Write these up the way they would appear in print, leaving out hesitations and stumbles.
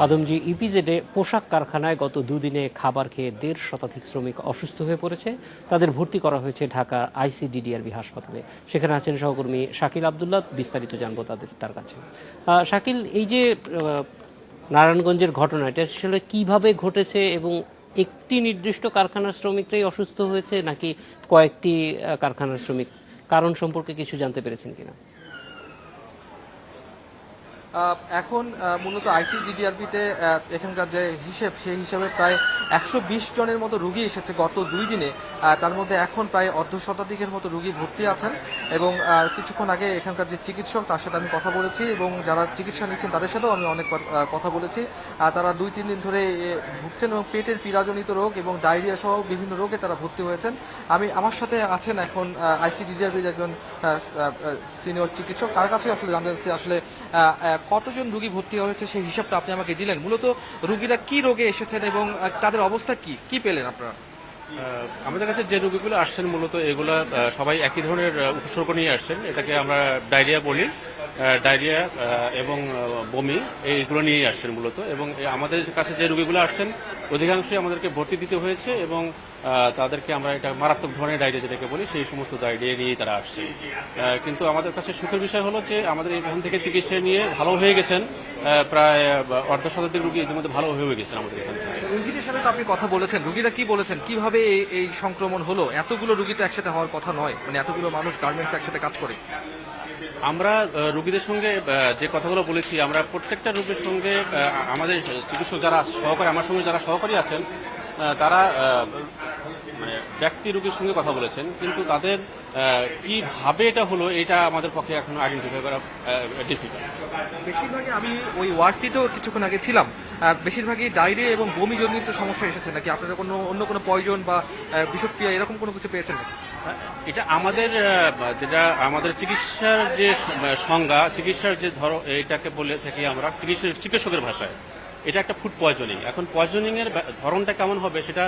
আদমজী ইপিজেডে পোশাক কারখানায় গত দুদিনে খাবার খেয়ে ১৫০ শতাধিক শ্রমিক অসুস্থ হয়ে পড়েছে। তাদের ভর্তি করা হয়েছে ঢাকা আইসিডিডিআরবি হাসপাতালে। সেখানে আছেন সহকর্মী শাকিল আবদুল্লাহ। বিস্তারিত জানবো তার কাছে। শাকিল, এই যে নারায়ণগঞ্জের ঘটনা, এটা আসলে কিভাবে ঘটেছে এবং একটি নির্দিষ্ট কারখানার শ্রমিকরাই অসুস্থ হয়েছে নাকি কয়েকটি কারখানার শ্রমিক, কারণ সম্পর্কে কিছু জানতে পেরেছেন কিনা? এখন মূলত আইসিডিডিআরবিতে এখানকার যে হিসেব, সেই হিসাবে প্রায় ১২০ জনের মতো রুগী এসেছে গত ২ দিনে। তার মধ্যে এখন প্রায় অর্ধ শতাধিকের মতো রুগী ভর্তি আছেন এবং কিছুক্ষণ আগে এখানকার যে চিকিৎসক, তার সাথে আমি কথা বলেছি এবং যারা চিকিৎসা নিচ্ছেন তাদের সাথেও আমি অনেকবার কথা বলেছি। তারা ২-৩ দিন ধরে ভুগছেন এবং পেটের পীড়াজনিত রোগ এবং ডায়রিয়া সহ বিভিন্ন রোগে তারা ভর্তি হয়েছেন। আমার সাথে আছেন এখন আইসিডিডিআরবির একজন সিনিয়র চিকিৎসক। তার কাছে আসলে জানতে চাচ্ছি আসলে কতজন রুগী ভর্তি হয়েছে সেই হিসাবটা আপনি আমাকে দিলেন। মূলত রুগীরা কি রোগে এসেছেন এবং তাদের অবস্থা কি পেলেন আপনারা? আমাদের কাছে যে রোগীগুলো আসছেন মূলত এগুলো সবাই একই ধরনের উপসর্গ নিয়ে আসছেন। এটাকে আমরা ডায়রিয়া বলি। ডায়রিয়া এবং বমি এইগুলো নিয়েই আসছেন মূলত। এবং আমাদের কাছে যে রোগীগুলো আসছেন অধিকাংশই আমাদেরকে ভর্তি দিতে হয়েছে এবং তাদেরকে আমরা এটা মারাত্মক ধরনের ডায়রিয়া যেটাকে বলি, সেই সমস্ত ডায়রিয়া নিয়েই তারা আসছে। কিন্তু আমাদের কাছে সুখের বিষয় হলো যে আমাদের এখান থেকে চিকিৎসা নিয়ে ভালো হয়ে গেছেন প্রায় অর্ধ শতাধিক রোগী ইতিমধ্যে ভালো হয়ে গেছেন আমাদের এখান থেকে। রুগীদের সাথে তো আপনি কথা বলেছেন, রুগীরা কি বলেছেন, কিভাবে এই সংক্রমণ হলো? এতগুলো রুগী তো একসাথে হওয়ার কথা নয়, মানে এতগুলো মানুষ গার্মেন্টস একসাথে কাজ করে। আমরা রুগীদের সঙ্গে যে কথাগুলো বলেছি, আমরা প্রত্যেকটা রোগীর সঙ্গে আমাদের চিকিৎসক যারা সহকারী, আমার সঙ্গে যারা সহকারী আছেন, তারা মানে ব্যক্তি রোগীর সঙ্গে কথা বলেছেন, কিন্তু তাদের কিভাবে এটা হলো এটা আমাদের পক্ষে এখন আইডেন্টিফাই করা ডিফিকাল্ট। বেশিরভাগই আমি ওই ওয়ার্ডটিতেও কিছুক্ষণ আগে ছিলাম, বেশিরভাগই ডায়রিয়া এবং বমি জনিত সমস্যা এসেছে নাকি আপনারা অন্য কোনো পয়জন বা বিষক্রিয়া এরকম কোনো কিছু পেয়েছেন নাকি? এটা আমাদের যেটা আমাদের চিকিৎসার যে সংজ্ঞা, চিকিৎসার যে এটাকে বলে থাকি আমরা চিকিৎসকের ভাষায়, এটা একটা ফুড পয়জনিং। এখন পয়জনিং এর ধরনটা কেমন হবে সেটা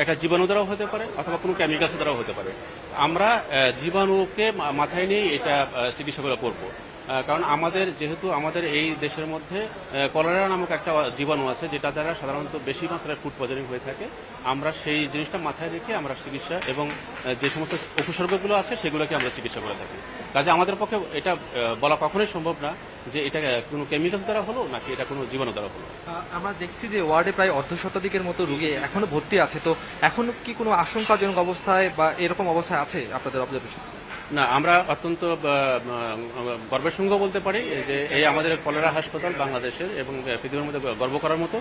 একটা জীবাণু দ্বারাও হতে পারে অথবা কোনো কেমিক্যালস দ্বারাও হতে পারে। আমরা জীবাণুকে মাথায় নিয়ে এটা চিকিৎসাগুলো করবো। কারণ যেহেতু আমাদের এই দেশের মধ্যে কলেরা নামক একটা জীবাণু আছে যেটা দ্বারা সাধারণত বেশি মাত্রায় ফুড পয়জনিং হয়ে থাকে। আমরা সেই জিনিসটা মাথায় রেখে আমরা চিকিৎসা এবং যে সমস্ত উপসর্গগুলো আছে সেগুলোকে আমরা চিকিৎসা করে থাকি। কাজে আমাদের পক্ষে এটা বলা কখনোই সম্ভব না যে এটা কোনো কেমিক্যালস দ্বারা হলো নাকি এটা কোনো জীবাণু দ্বারা হলো। আমরা দেখছি যে ওয়ার্ডে প্রায় অর্ধ শতাধিকের মতো রুগী এখনো ভর্তি আছে, তো এখনো কি কোনো আশঙ্কাজনক অবস্থায় বা এরকম অবস্থায় আছে আপনাদের অবজারভেশন? না, আমরা অত্যন্ত গর্বের সঙ্গে বলতে পারি যে এই আমাদের কলেরা হাসপাতাল বাংলাদেশের এবং পৃথিবীর মধ্যে গর্ব করার মতো।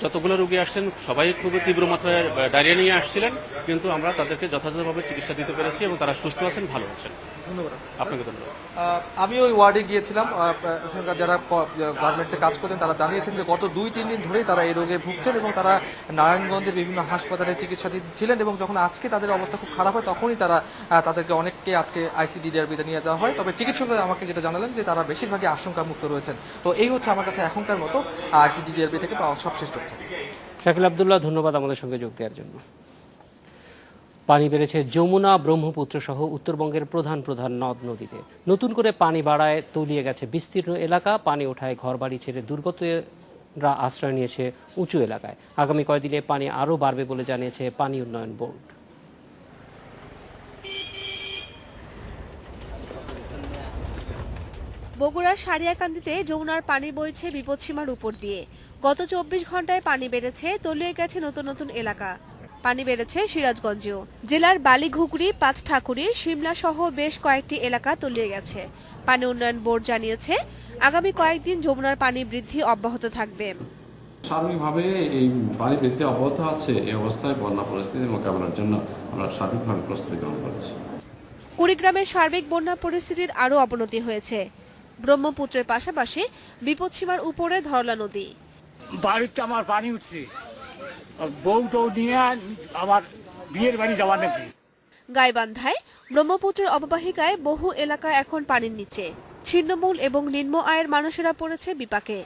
যতগুলো রোগী আসছেন সবাই খুবই তীব্র মাত্রায় ডায়রিয়া নিয়ে আসছিলেন, কিন্তু আমরা তাদেরকে যথাযথভাবে চিকিৎসা দিতে পেরেছি এবং তারা সুস্থ আছেন, ভালো আছেন। ধন্যবাদ আপনাকে ধন্যবাদ। আমি ওই ওয়ার্ডে গিয়েছিলাম, এখানকার যারা গার্মেন্টসে কাজ করতেন তারা জানিয়েছেন যে গত 2-3 দিন ধরেই তারা এই রোগে ভুগছেন এবং তারা নারায়ণগঞ্জের বিভিন্ন হাসপাতালে চিকিৎসা দিচ্ছিলেন এবং যখন আজকে তাদের অবস্থা খুব খারাপ হয় তখনই তাদেরকে অনেককে আজকে আইসিডিডিআরবিতে নিয়ে যাওয়া হয়। তবে চিকিৎসকরা আমাকে যেটা জানালেন যে তারা বেশিরভাগই আশঙ্কা মুক্ত রয়েছেন। তো এই হচ্ছে আমার কাছে এখনকার মতো আইসিডিডিআরবি থেকে পাওয়া সবশেষ তথ্য। শাকিল আবদুল্লাহ, ধন্যবাদ আমাদের সঙ্গে যোগ দেওয়ার জন্য। পানি বেড়েছে যমুনা, ব্রহ্মপুত্র সহ উত্তরবঙ্গের প্রধান প্রধান নদ নদীতে। নতুন করে পানি বাড়ায় তলিয়ে গেছে বিস্তীর্ণ এলাকা। পানি ওঠায় ঘরবাড়ি ছেড়ে দুর্গতরা আশ্রয় নিয়েছে উঁচু এলাকায়। আগামী কয়েকদিনে পানি আরও বাড়বে বলে জানিয়েছে পানি উন্নয়ন বোর্ড। বগুড়ার সারিয়াকান্দিতে যমুনার পানি বইছে বিপদসীমার উপর দিয়ে। গত 24 ঘন্টায় পানি বেড়েছে, তলিয়ে গেছে নতুন নতুন এলাকা। পানি বেড়েছে সিরাজগঞ্জেও। জেলার বালিঘুগরি, পাঁচঠাকুরি, সিমলা সহ বেশ কয়েকটি এলাকা তলিয়ে গেছে। পানি উন্নয়ন বোর্ড জানিয়েছে আগামী কয়েকদিন যমুনার পানি বৃদ্ধি অব্যাহত থাকবে। সার্বিকভাবে এই পানি বৃদ্ধি অব্যাহত আছে। এই অবস্থায় বন্যা পরিস্থিতি মোকাবেলার জন্য আমরা সার্বিকভাবে প্রস্তুতি গ্রহণ করছি। কুড়িগ্রামের সার্বিক বন্যা পরিস্থিতির আরও অবনতি হয়েছে। ব্রহ্মপুত্রের পাশাপাশি বিপদসীমার উপরে ধরলা নদী। বাড়িতে আমার পানি উঠছে, বউ টৌ নিয়ে আমার বিয়ের বাড়ি যাওয়ার নাকি। গাইবান্ধায় ব্রহ্মপুত্রের অববাহিকায় বহু এলাকা এখন পানির নিচে। ছিন্নমূল এবং নিম্ন আয়ের মানুষেরা পড়েছে বিপাকে।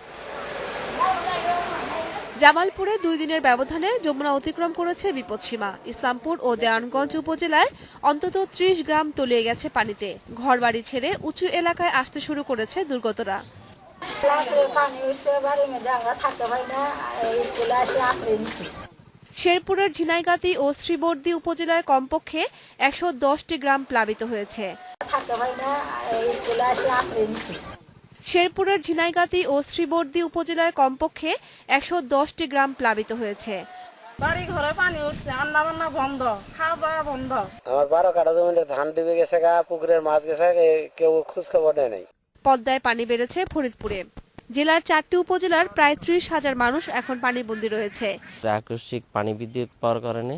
জামালপুরে 2 দিনের ব্যবধানে যমুনা অতিক্রম করেছে বিপদসীমা। ইসলামপুর ও দেওয়ানগঞ্জ উপজেলায় অন্তত 30 গ্রাম তলিয়ে গেছে পানিতে। ঘরবাড়ি ছেড়ে উঁচু এলাকায় আসতে শুরু করেছে দুর্গতরা। পানি উঠছে বাড়ির মধ্যে আমরা থাকতে পারি না, এই স্কুলে আসে আশ্রয় নিচ্ছি। শেরপুরের ঝিনাইগাতি ও শ্রীবর্দী উপজেলার কমপক্ষে ১১০টি গ্রাম প্লাবিত হয়েছে। থাকতে পারি না, এই স্কুলে আসে আশ্রয় নিচ্ছি। শেরপুরের ঝিনাইগাতি ও শ্রীবর্দী উপজেলার কমপক্ষে ১১০টি গ্রাম প্লাবিত হয়েছে। বাড়ি ঘরে পানি উঠছে, রান্না বান্না বন্ধ, খাওয়া দাওয়া বন্ধ। আমার 12 কাঠা জমিতে ধান ডুবে গেছে, পুকুরের মাছ গেছে, কেউ খোঁজ খবর নেয় নাই। পদ্মায় পানি বেড়েছে ফরিদপুরে। জেলার 4টি উপজেলার প্রায় 30,000 মানুষ এখন পানিবন্দী রয়েছে। আকস্মিক পানি বিদ্যুৎ পাওয়ার কারণে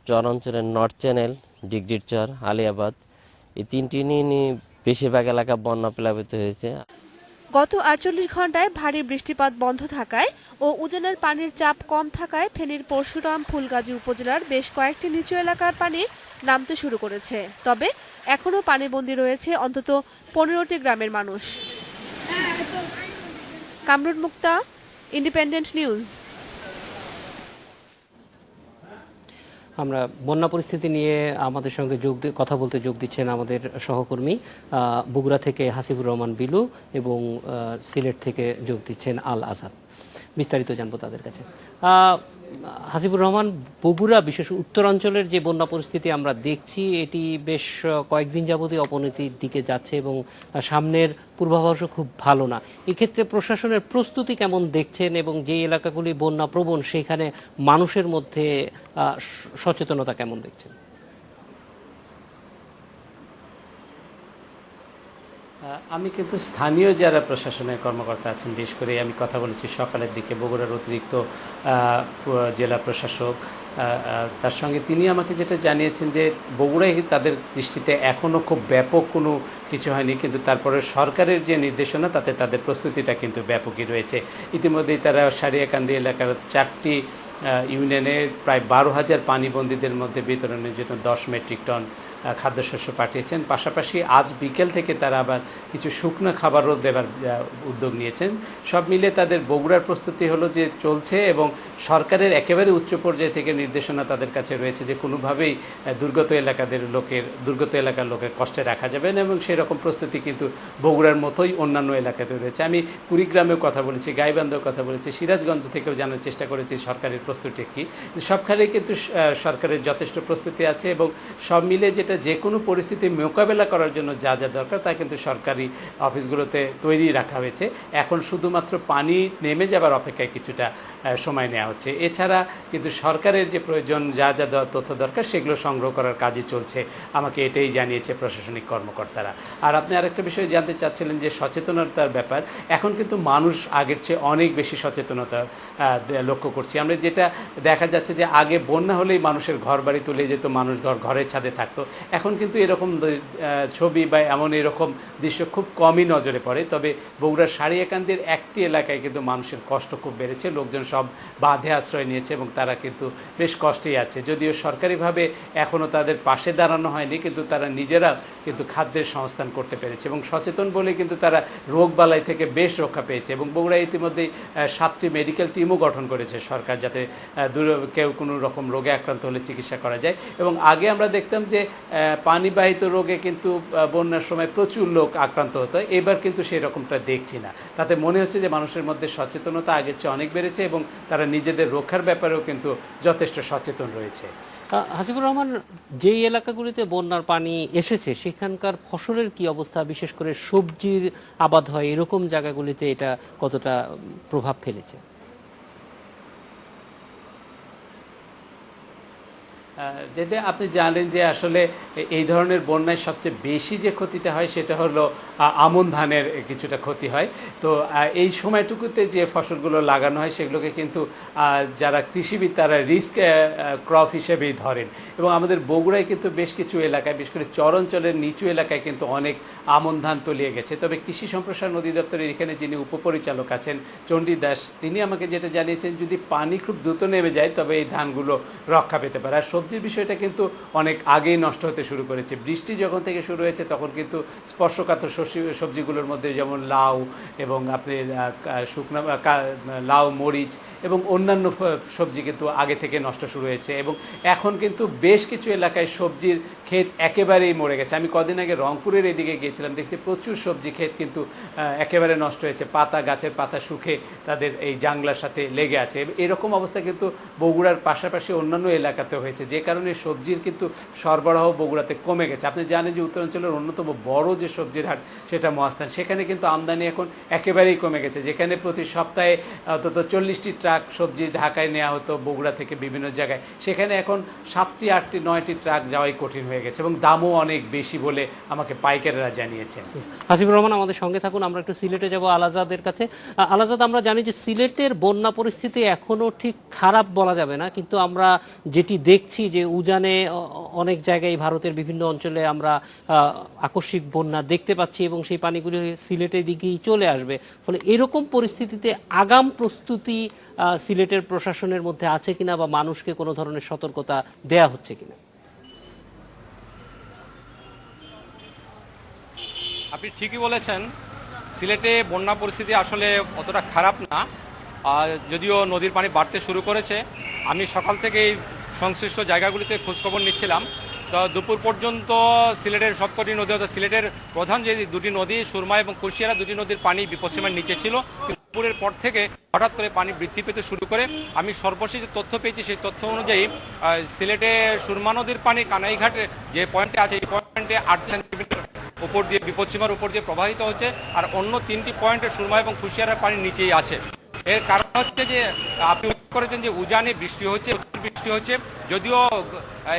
চর অঞ্চলের নর্থ চ্যানেল, ডিগডির চর, আলিয়াবাদ এই তিনটি নিয়ে বেশিরভাগ এলাকা বন্যা প্লাবিত হয়েছে। গত 48 ঘন্টায় ভারী বৃষ্টিপাত বন্ধ থাকায় ও উজানের পানির চাপ কম থাকায় ফেনীর পরশুরাম ফুলগাজী উপজেলার বেশ কয়েকটি নিচু এলাকার পানি নামতে শুরু করেছে। তবে এখনও পানিবন্দী রয়েছে অন্তত 15টি গ্রামের মানুষ। কামরুন মুক্তা, ইন্ডিপেন্ডেন্ট নিউজ। আমরা বন্যা পরিস্থিতি নিয়ে আমাদের সঙ্গে কথা বলতে যোগ দিচ্ছেন আমাদের সহকর্মী বগুড়া থেকে হাসিবুর রহমান বিলু এবং সিলেট থেকে যোগ দিচ্ছেন আল আজাদ। বিস্তারিত জানবো তাদের কাছে। হাসিবুর রহমান, বগুড়া বিশেষ উত্তরাঞ্চলের যে বন্যা পরিস্থিতি আমরা দেখছি এটি বেশ কয়েকদিন যাবতই অবনতির দিকে যাচ্ছে এবং সামনের পূর্বাভাসও খুব ভালো না। এক্ষেত্রে প্রশাসনের প্রস্তুতি কেমন দেখছেন এবং যে এলাকাগুলি বন্যা প্রবণ সেখানে মানুষের মধ্যে সচেতনতা কেমন দেখছেন? আমি কিন্তু স্থানীয় যারা প্রশাসনের কর্মকর্তা আছেন, বিশেষ করে আমি কথা বলেছি সকালের দিকে বগুড়ার অতিরিক্ত জেলা প্রশাসক, তার সঙ্গে তিনি আমাকে যেটা জানিয়েছেন যে বগুড়ায় তাদের দৃষ্টিতে এখনও খুব ব্যাপক কোনো কিছু হয়নি, কিন্তু তারপরে সরকারের যে নির্দেশনা তাতে তাদের প্রস্তুতিটা কিন্তু ব্যাপকই রয়েছে। ইতিমধ্যেই তারা সারিয়াকান্দি এলাকার 4টি ইউনিয়নে প্রায় 12,000 পানিবন্দীদের মধ্যে বিতরণের জন্য 10 মেট্রিক টন খাদ্যশস্য পাঠিয়েছেন। পাশাপাশি আজ বিকেল থেকে তারা আবার কিছু শুকনো খাবারও দেবার উদ্যোগ নিয়েছেন। সব মিলে তাদের বগুড়ার প্রস্তুতি হলো যে চলছে এবং সরকারের একেবারে উচ্চ পর্যায় থেকে নির্দেশনা তাদের কাছে রয়েছে যে কোনোভাবেই দুর্গত এলাকার লোকের কষ্টে রাখা যাবে না এবং সেরকম প্রস্তুতি কিন্তু বগুড়ার মতোই অন্যান্য এলাকাতে রয়েছে। আমি কুড়িগ্রামেও কথা বলেছি, গাইবান্ধেও কথা বলেছি, সিরাজগঞ্জ থেকেও জানার চেষ্টা করেছি সরকারের প্রস্তুতি কী। সবখানেই কিন্তু সরকারের যথেষ্ট প্রস্তুতি আছে এবং সব মিলে যেটা যে কোনো পরিস্থিতি মোকাবেলা করার জন্য যা যা দরকার তা কিন্তু সরকারি অফিসগুলোতে তৈরি রাখা হয়েছে। এখন শুধুমাত্র পানি নেমে যাবার অপেক্ষায় কিছুটা সময় নেওয়া হচ্ছে। এছাড়া কিন্তু সরকারের যে প্রয়োজন যা যা তথ্য দরকার সেগুলো সংগ্রহ করার কাজই চলছে, আমাকে এটাই জানিয়েছে প্রশাসনিক কর্মকর্তারা। আর আপনি আরেকটা বিষয় জানতে চাচ্ছিলেন যে সচেতনতার ব্যাপার। এখন কিন্তু মানুষ আগের চেয়ে অনেক বেশি সচেতনতা লক্ষ্য করছি আমরা। যেটা দেখা যাচ্ছে যে আগে বন্যা হলেই মানুষের ঘর বাড়ি তুলে যেত, মানুষ ঘরের ছাদে থাকতো। এখন কিন্তু এরকম ছবি বা এরকম দৃশ্য খুব কমই নজরে পড়ে। তবে বগুড়ার সারিয়াকান্দির একটি এলাকায় কিন্তু মানুষের কষ্ট খুব বেড়েছে, লোকজন সব বাঁধে আশ্রয় নিয়েছে এবং তারা কিন্তু বেশ কষ্টেই আছে। যদিও সরকারিভাবে এখনও তাদের পাশে দাঁড়ানো হয়নি, কিন্তু তারা নিজেরা কিন্তু খাদ্যের সংস্থান করতে পেরেছে এবং সচেতন বলে কিন্তু তারা রোগবালাই থেকে বেশ রক্ষা পেয়েছে। এবং বগুড়ায় ইতিমধ্যেই 7টি মেডিকেল টিমও গঠন করেছে সরকার, যাতে কেউ কোনো রকম রোগে আক্রান্ত হলে চিকিৎসা করা যায়। এবং আগে আমরা দেখতাম যে পানিবাহিত রোগে কিন্তু বন্যার সময় প্রচুর লোক আক্রান্ত হতো, এবার কিন্তু সেই রকমটা দেখছি না। তাতে মনে হচ্ছে যে মানুষের মধ্যে সচেতনতা আগের চেয়ে অনেক বেড়েছে এবং তারা নিজেদের রক্ষার ব্যাপারেও কিন্তু যথেষ্ট সচেতন রয়েছে। হাসিবুর রহমান, যেই এলাকাগুলিতে বন্যার পানি এসেছে সেখানকার ফসলের কি অবস্থা? বিশেষ করে সবজির আবাদ হয় এরকম জায়গাগুলিতে এটা কতটা প্রভাব ফেলেছে? যেটা আপনি জানেন যে আসলে এই ধরনের বন্যায় সবচেয়ে বেশি যে ক্ষতিটা হয় সেটা হলো আমন ধানের কিছুটা ক্ষতি হয়। তো এই সময়টুকুতে যে ফসলগুলো লাগানো হয় সেগুলোকে কিন্তু যারা কৃষিবিদ তারা রিস্ক ক্রপ হিসেবেই ধরেন। এবং আমাদের বগুড়ায় কিন্তু বেশ কিছু এলাকায়, বিশেষ করে চর অঞ্চলের নিচু এলাকায় কিন্তু অনেক আমন ধান তলিয়ে গেছে। তবে কৃষি সম্প্রসারণ অধিদপ্তরের এখানে যিনি উপপরিচালক আছেন চণ্ডী দাস, তিনি আমাকে যেটা জানিয়েছেন যদি পানি খুব দ্রুত নেমে যায় তবে এই ধানগুলো রক্ষা পেতে পারে। আর সবজির বিষয়টা কিন্তু অনেক আগেই নষ্ট হতে শুরু করেছে। বৃষ্টি যখন থেকে শুরু হয়েছে তখন কিন্তু স্পর্শকাতর সবজিগুলোর মধ্যে যেমন লাউ এবং আপনি শুকনো লাউ, মরিচ এবং অন্যান্য সবজি কিন্তু আগে থেকে নষ্ট শুরু হয়েছে এবং এখন কিন্তু বেশ কিছু এলাকায় সবজির ক্ষেত একেবারেই মরে গেছে। আমি কদিন আগে রংপুরের এদিকে গিয়েছিলাম, দেখছি প্রচুর সবজি ক্ষেত কিন্তু একেবারে নষ্ট হয়েছে, গাছের পাতা শুকে তাদের এই জাংলার সাথে লেগে আছে। এরকম অবস্থা কিন্তু বগুড়ার পাশাপাশি অন্যান্য এলাকাতে হয়েছে, যে কারণে সবজির কিন্তু সরবরাহ বগুড়াতে কমে গেছে। আপনি জানেন যে উত্তরাঞ্চলের অন্যতম বড় যে সবজির হাট সেটা মহাস্থান, সেখানে কিন্তু আমদানি এখন একেবারেই কমে গেছে, যেখানে প্রতি সপ্তাহে অন্তত 40টি ট্রাক সবজি ঢাকায় নেওয়া হতো বগুড়া থেকে বিভিন্ন জায়গায়, সেখানে এখন 7টি, 8টি, 9টি ট্রাক যাওয়াই কঠিন হয়ে গেছে এবং দামও অনেক বেশি বলে আমাকে পাইকারেরা জানিয়েছেন। হাসিবুর রহমান, আমাদের সঙ্গে থাকুন, আমরা একটু সিলেটে যাব আলাজাদের কাছে। আলাজাদ, আমরা জানি যে সিলেটের বন্যা পরিস্থিতি এখনো ঠিক খারাপ বলা যাবে না, কিন্তু আমরা যেটি দেখছি যে উজানে অনেক জায়গায় ভারতের বিভিন্ন অঞ্চলে আমরা আকস্মিক বন্যা দেখতে পাচ্ছি এবং সেই পানিগুলি সিলেটের দিকেই চলে আসবে। ফলে এরকম পরিস্থিতিতে আগাম প্রস্তুতি সিলেটের প্রশাসনের মধ্যে আছে কিনা বা মানুষকে কোনো ধরনের সতর্কতা দেয়া হচ্ছে কিনা? আপনি ঠিকই বলেছেন, সিলেটে বন্যা পরিস্থিতি আসলে অতটা খারাপ না, যদিও নদীর পানি বাড়তে শুরু করেছে। আমি সকাল থেকেই সংশ্লিষ্ট জায়গাগুলিতে খোঁজখবর নিচ্ছিলাম, তো দুপুর পর্যন্ত সিলেটের সবকটি নদী, অর্থাৎ সিলেটের প্রধান যে দুটি নদী সুরমা এবং কুশিয়ারা, দুটি নদীর পানি বিপদসীমার নিচে ছিল। দুপুরের পর থেকে হঠাৎ করে পানি বৃদ্ধি পেতে শুরু করে। আমি সর্বশেষ যে তথ্য পেয়েছি সেই তথ্য অনুযায়ী সিলেটে সুরমা নদীর পানি কানাইঘাটে যে পয়েন্টে আছে, এই পয়েন্টে 8 সেন্টিমিটার উপর দিয়ে বিপদসীমার উপর দিয়ে প্রবাহিত হচ্ছে, আর অন্য 3টি পয়েন্টে সুরমা এবং কুশিয়ারার পানি নিচেই আছে। এর কারণ হচ্ছে যে আপনি উল্লেখ করেছেন যে উজানে বৃষ্টি হচ্ছে, যদিও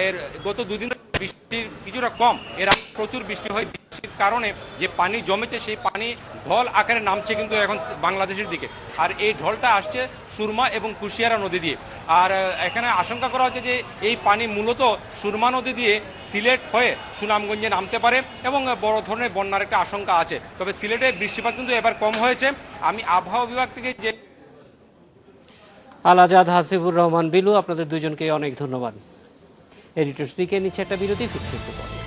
এর গত দুদিন বৃষ্টির কিছুটা কম, এর আগে প্রচুর বৃষ্টি হয়। বৃষ্টির কারণে যে পানি জমেছে সেই পানি ঢল আকারে নামছে কিন্তু এখন বাংলাদেশের দিকে, আর এই ঢলটা আসছে সুরমা এবং কুশিয়ারা নদী দিয়ে। আর এখানে আশঙ্কা করা হচ্ছে যে এই পানি মূলত সুরমা নদী দিয়ে সিলেট হয়ে সুনামগঞ্জে নামতে পারে এবং বড় ধরনের বন্যার একটা আশঙ্কা আছে। তবে সিলেটে বৃষ্টিপাত কিন্তু এবার কম হয়েছে। আমি আবহাওয়া বিভাগ থেকে যে আলাজাদ, হাসিবুর রহমান বিলু, আপনাদের দুজনকে অনেক ধন্যবাদ। এডিটর স্পিকে নিচ্ছে একটা বিরতি, ফিরছে একটু পরে।